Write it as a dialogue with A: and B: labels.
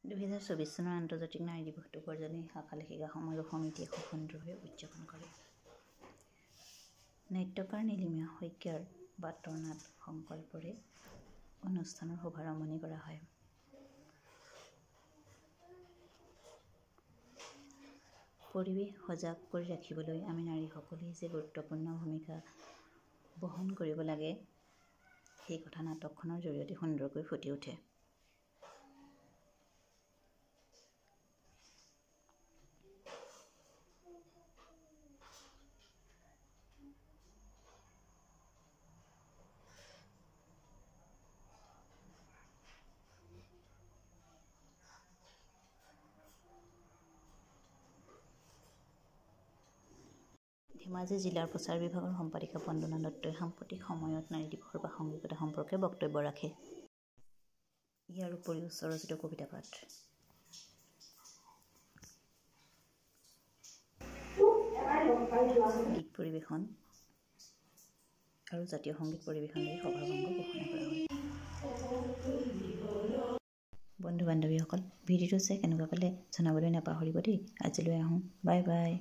A: 2024 চনৰ আন্তৰ্জাতিক নাৰী দিৱসটো বৰজনী শাখা লেখিকা সমাৰোহ সমিতিয়ে খুব সুন্দৰভাৱে উদযাপন কৰে। নাট্যকাৰ নীলিমা শইকীয়াৰ বাটৰ নাট সংকল্পৰে অনুষ্ঠানৰ শুভাৰম্ভণি কৰা হয়। পৰিৱেশ সজাগ কৰি ৰাখিবলৈ আমি নাৰীসকলেই যে গুৰুত্বপূৰ্ণ ভূমিকা বহন কৰিব লাগে, সেই কথা নাটকখনৰ জৰিয়তে সুন্দৰকৈ ফুটি উঠে। ধেমাজি জিলাৰ প্ৰচাৰ বিভাগৰ সম্পাদিকা বন্দনা দত্তই সাম্প্ৰতিক সময়ত নাৰী দিৱসৰ প্ৰাসংগিকতা সম্পৰ্কে বক্তব্য ৰাখে। ইয়াৰ উপৰিও স্বৰচিত কবিতা পাঠ, গীত পৰিৱেশন আৰু জাতীয় সংগীত পৰিৱেশনেৰে সভাভংগ ঘোষণা কৰা হয়। বন্ধু বান্ধৱীসকল, ভিডিঅ'টো চাই কেনেকুৱা পালে জনাবলৈ নাপাহৰিব দেই। আজিলৈ আহোঁ, বাই বাই।